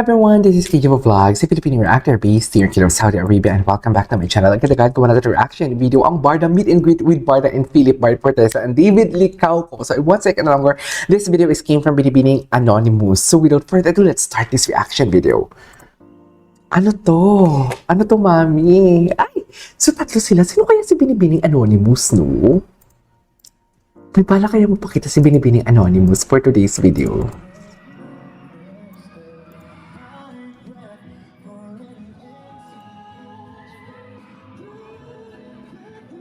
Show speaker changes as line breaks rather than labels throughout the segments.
Hi everyone, this is KJ Vlogs, a Filipino reactor based here in Kingdom, Saudi Arabia, and welcome back to my channel. Ang kadagad ko another reaction video, ang Barda meet and greet with Barda and Philip Bard Fortesa and David Licauco. So 1 second longer, this video came from Binibining Anonymous. So without further ado, let's start this reaction video. Ano to? Ano to, mami? Ay, so tatlo sila. Sino kaya si Binibining Anonymous, no? May pala kaya magpakita si Binibining Anonymous for today's video.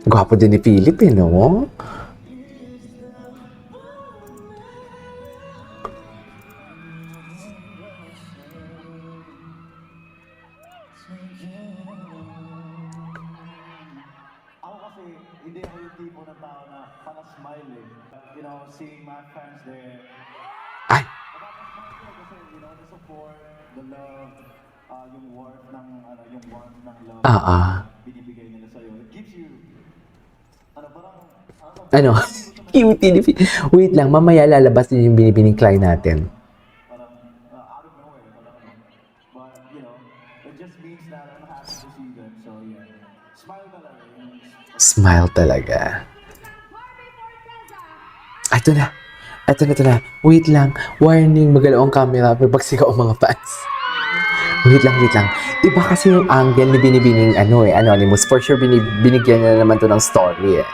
Gwapo din ni Philip, eh, no?
Ako kasi, hindi ako yung tipo ng tao na pang-smile eh. You know, seeing my fans there.
Ay!
Napapasmile ko kasi, you know, the support, the love, yung worth ng, yung warmth ng love binibigay nila sa'yo. It gives you,
Ano? Cutie ni Philip. Wait lang, mamaya lalabas din yung binibining client natin.
parang out of nowhere. But, you know, it just means that I'm happy to see them. So, yeah. Smile talaga.
Smile talaga. Ito na. Ito na. Wait lang. Warning, magalaw ang camera. May bagsigaw ang mga fans. Wait lang. Iba kasi yung angle ni binibining Anonymous. For sure, binigyan na naman to ng story eh.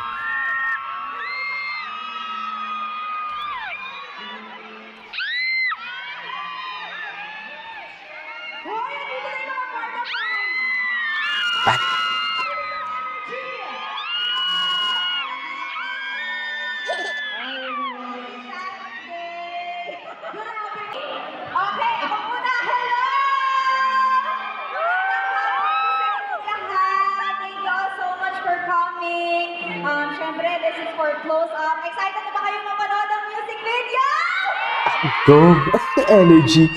Ay.
Okay, ako muna. Hello! Thank you all so much for coming. Syempre, this is for close-up. Excited na ba kayo mapanood ang music video?
Go! Energy!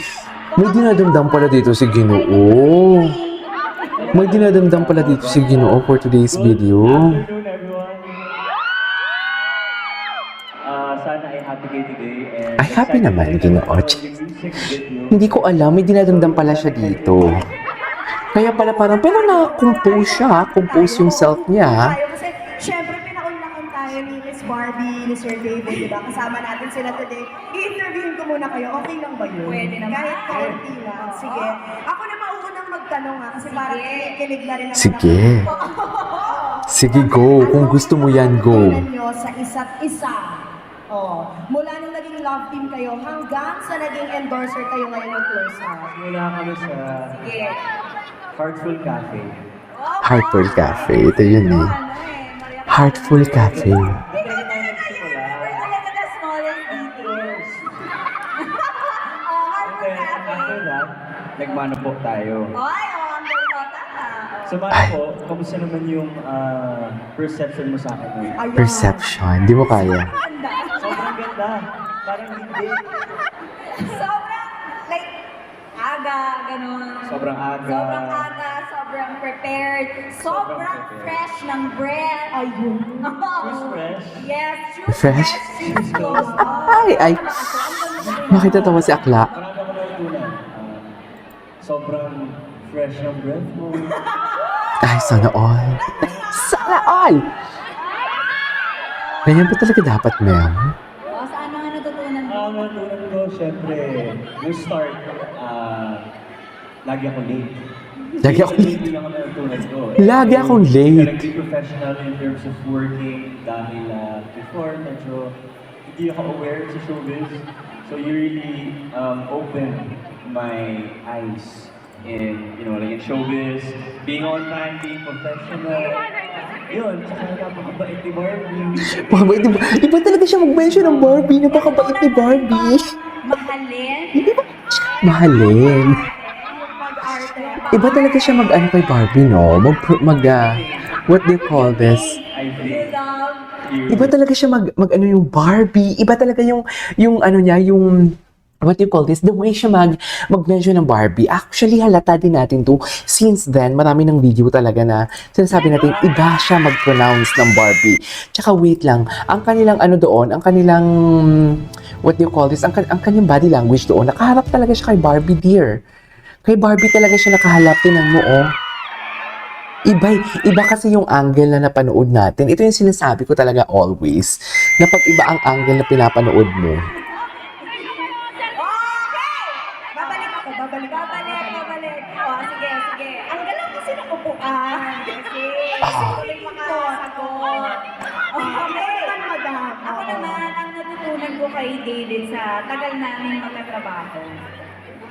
May dinadamdam pala dito si Ginoo. May dinadamdam pala dito si Ginoo for today's video.
Good afternoon, everyone. Sana ay happy kayo today. And
Ay, happy naman, Ginoo.
music video.
Hindi ko alam, may dinadamdam pala siya dito. Kaya pala parang, pero na-compose siya, compose yung self niya.
Kasi, syempre, pinaunlakan tayo ni Miss Barbie, ni Sir David, di ba? Kasama natin sila today. I-interviewin ko muna kayo. Okay lang ba yun? Pwede naman. Kahit kaunti lang. Sige. Ako na mauunang magtanong kasi parang kinikilig na rin ako.
Sige. Sige, go. Kung gusto mo yan, go.
Tingnan nyo sa isa't isa. Oh, mula nung naging love team kayo hanggang sa naging endorser kayo ngayon ng Close Up.
Mula kami sa
Sige.
Heartful Cafe.
Heartful Cafe. Ito yun eh. Heartful Cafe.
After that, nagmano po tayo. Sa
Ay.
mano po, kamusta naman yung perception mo sa akin ngayon?
Perception. Di mo kaya.
Sobrang ganda. Parang hindi.
Sobrang, like, aga, gano'n.
Sobrang aga.
Sobrang prepared. Sobrang fresh ng breath. Ayun.
Who's fresh?
Yes,
Fresh?
Choose close up.
Ay. Makita tawa si Akla.
Marami ako natutunan. Sobrang fresh ng breath mo.
Ay, sana all. Sana all! Ganyan ba talaga dapat, ma'am?
Saan mga natutunan mo?
Ang natutunan ko, syempre, yung start, lagi ako late.
Lagi ako late.
Hindi lang ako natutunan ko.
Lagi akong late.
Naging professional in terms of working dahil before, medyo hindi ako aware sa showbiz. So you really open my eyes in, you know, like in showbiz, being on time, being professional. Yun, tsaka napakabait ni Barbie.
Bakabait ni Barbie. Iba talaga siya mag-mention ng Barbie. Napakabait ni Barbie.
Mahalin.
Mahalin.
Mag-arte.
Iba talaga siya mag-ano kay Barbie, no? What do you call this?
I think
Love.
you...
Iba talaga siya mag-ano yung Barbie. Iba talaga yung ano niya, yung what do you call this? The way siya mag-mention ng Barbie. Actually, halata din natin to. Since then, marami ng video talaga na sinasabi natin, iba siya mag-pronounce ng Barbie. Tsaka wait lang, ang kanilang ano doon, ang kanilang, what do you call this? Ang kanyang body language doon, nakaharap talaga siya kay Barbie, dear. Kay Barbie talaga siya nakahalap. Tingnan mo, oh. Iba kasi yung angle na napanood natin. Ito yung sinasabi ko talaga always. Na pag iba ang angle na pinapanood mo,
Okay! Babalik. Sige. Ang galang kasi ng upuan. Kasi tuloy makasagot. Okay, madam.
Ako naman, ang natutunan ko kay David sa tagal namin magkatrabaho,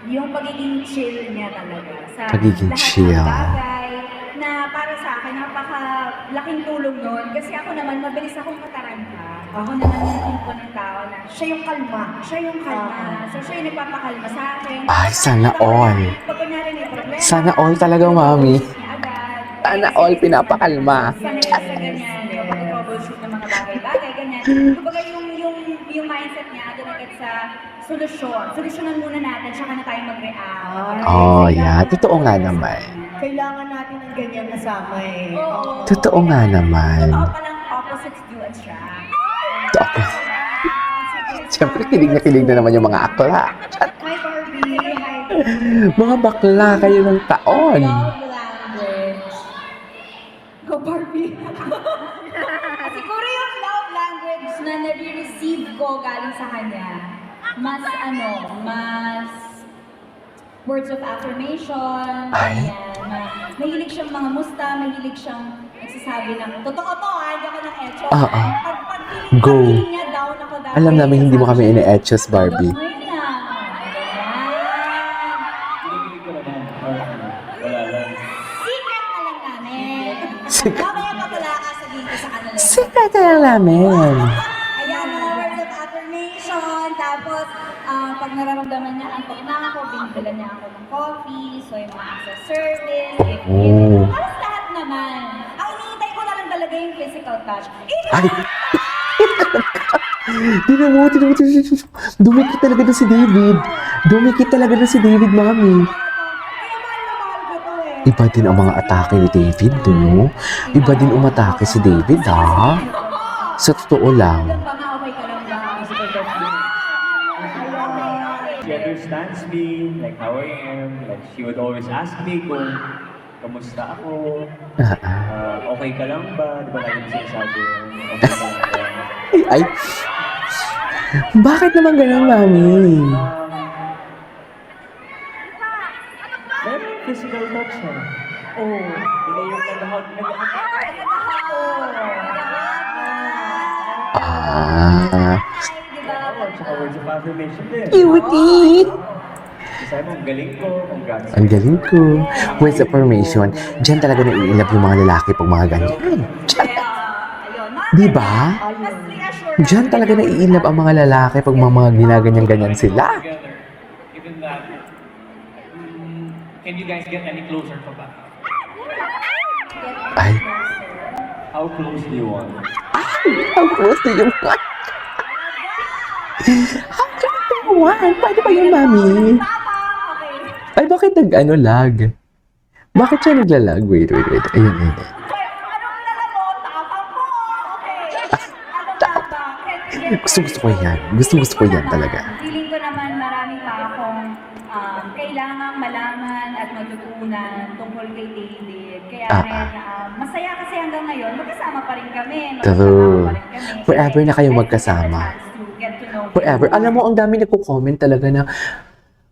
yung pagiging chill niya talaga. Sa
Pagiging
lahat
chill.
ng bagay na para sa akin, napaka-laking tulong nun. Kasi ako naman, mabilis akong kataranta. Ako naman yung tipo ng tao na
Siya yung kalma.
siya yung kalma. So, siya yung nagpapakalma sa akin.
Ay, sana all.
Pag kunyari may problema,
Sana all talaga, mami.
niya agad.
Sana all pinapakalma.
Sanay ka sa ganyan, yung pag-troubleshoot ng mga bagay-bagay, ganyan. Kumbaga yung mindset niya, agad sa solusyon. Solusyonan muna natin, tsaka na tayo mag-react.
Oh, yeah. Totoo nga naman.
Kailangan natin ng ganyan kasama eh.
Oo.
Totoo nga naman.
Totoo palang opposites do attract.
Totoo. Siyempre, kilig na naman yung mga akla.
Hi Barbie! Hi!
Mga bakla kayo ng taon.
Love language. Go Barbie! Siguro yung love language na nare-receive ko galing sa kanya, mas words of affirmation,
Ay.
ganyan. Mahilig siyang mga musta, mahilig siyang nagsasabi ng, totoo to hindi ako ng echo.
Oo. Go.
Pag feeling niya down ako dati.
Alam namin hindi mo kami ine-etches, Barbie.
Ngayon na.
Pinipilig ko naman. Or wala lang.
Secret na lang namin.
Secret.
Mamaya papala ka sabihin ko sa kanila.
Secret na lang namin.
Ayan, mga words of affirmation. Tapos, pag nararamdaman niya, antok na ako, binibila niya ako ng coffee, so yung mga sa service,
Oh.
halos lahat naman. Ang hinihintay ko na lang talaga yung physical touch.
Ay! Tinan mo. Dumikit talaga na si David. Mami.
Kaya mahal na mahal ko to eh.
Iba din ang mga atake ni David, no? Iba din umatake si David, ha? Sa totoo lang.
Ilan ba nga, okay ka lang ba? Physical touch mo?
She understands me, like how I am. Like she would always ask me kung kamusta ako, okay ka lang ba? Di ba lagi sinasabi, okay ka lang ba?
Ay! Bakit naman ganun, Mami?
Meron physical touch siya. Oh, hindi yung nag-hug.
Ah,
Oo, tsaka words of affirmation din.
cutie!
Sabi mo, ang galing ko, congrats.
Ang galing ko. Words of affirmation. Diyan talaga naiilap yung mga lalaki pag mga ganyan. Di ba?
Mas reassure
Diyan talaga naiilap ang mga lalaki pag mga ginaganyan-ganyan sila.
Together, given that, can you guys get any closer pa ba?
Ay,
How close do you want?
how close do you want? How close do you want? Paano ba yun, Mami? Ay, bakit lag? Bakit siya naglalag? Wait. Ayun.
Anong dala mo? Tapang mo! Okay. Ano ba?
Gusto ko yan. Gusto ko yan talaga.
Feeling ko naman marami pa akong kailangang malaman at matutunan tungkol kay David. Kaya rin, masaya kasi hanggang ngayon, magkasama pa rin kami.
True.
Pa rin kami.
Forever na kayo
I
magkasama.
had a chance to get to know him.
Forever. Alam mo, ang dami nagko-comment talaga na,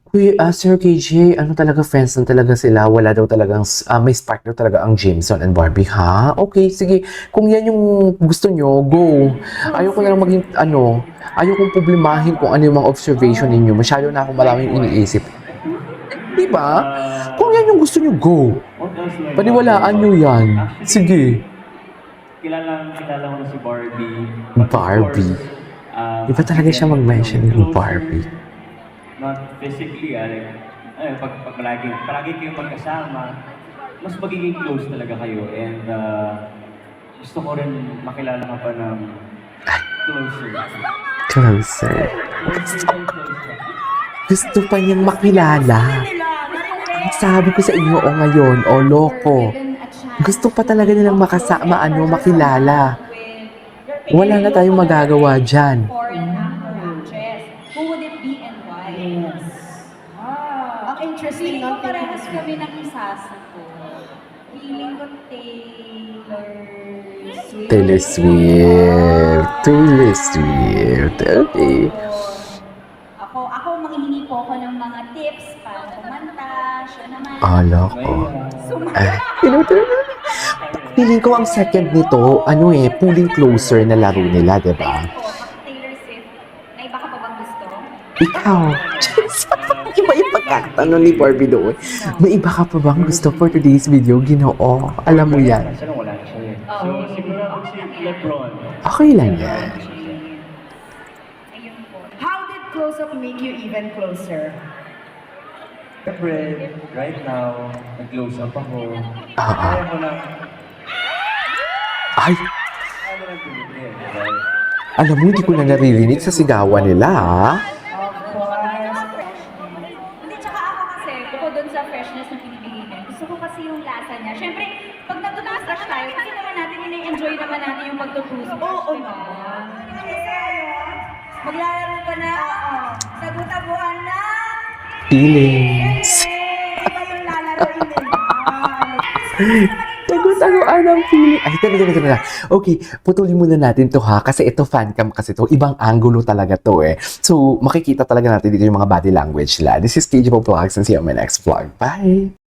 Uy, Sir KJ, ano talaga, friends na talaga sila. Wala daw talagang, may spark daw talaga ang Jameson and Barbie, ha? Okay, sige. Kung yan yung gusto nyo, go. Ayoko na lang maging, ayokong problemahin kung ano yung mga observation ninyo. Masyado na akong maraming iniisip. Diba? Kung yan yung gusto nyo, go.
What else do I
Paniwalaan
love
nyo
about-
yan.
Actually,
Sige.
kilala ko na si Barbie. But of
Barbie.
course,
Iba talaga siya mag-mention ng
closer,
Barbie.
Not physically, pag palagi kayong magkasama, mas magiging close talaga kayo. And gusto ko rin makilala ka pa ng closer.
Closer.
Closer and closer.
Gusto pa niyang makilala. Sabi ko sa inyo, ngayon, loko. Gusto pa talaga nilang makasama, makilala. Wala na tayong magagawa dyan.
Foreign actor, actress. Who would it be and why?
Ang interesting
Feeling ko
nun.
parehas kami ng isasagot. Feeling ko Taylor Swift.
Taylor Swift. Okay.
Ako manghihingi po ako ng mga tips para kumanta. Siya naman.
Ala ko. Feeling ko ang second nito, pulling closer na laro nila, di ba?
Ayun po, pag Taylor Swift, may iba ka pa bang gusto?
Ikaw. Iba yung pagkakatanong ni Barbie doon. May iba ka pa bang gusto for today's video? Ginoo. Alam mo yan.
Kasi nung wala na siya eh. So, siguro ako si Lebron.
Okay lang yan.
Ayun po.
How did close-up make you even closer?
Siyempre, right now, nag-close up ako.
Ah.
Kaya ko na,
Ay,
kaya ko na tumitin, right?
alam mo, hindi ko na naririnig sa sigawan nila, ha?
Hindi, tsaka ako kasi, bukod dun sa freshness na pinibigay niya, gusto ko kasi yung lasa niya. Siyempre, pag nagtutoothbrush tayo, kasi naman natin, enjoy naman natin yung pagtutoothbrush.
Oo,
diba?
no.
Maglalaro ka na, sagot-aguan na.
Feelings.
Iba yung lalaroin nila.
Tagot-tagoan ang feeling. Ay, teka. Okay, putulin muna natin to ha. Kasi ito fancam kasi to. Ibang angulo talaga to eh. So, makikita talaga natin dito yung mga body language nila. This is KJ Vlogs and see you on my next vlog. Bye!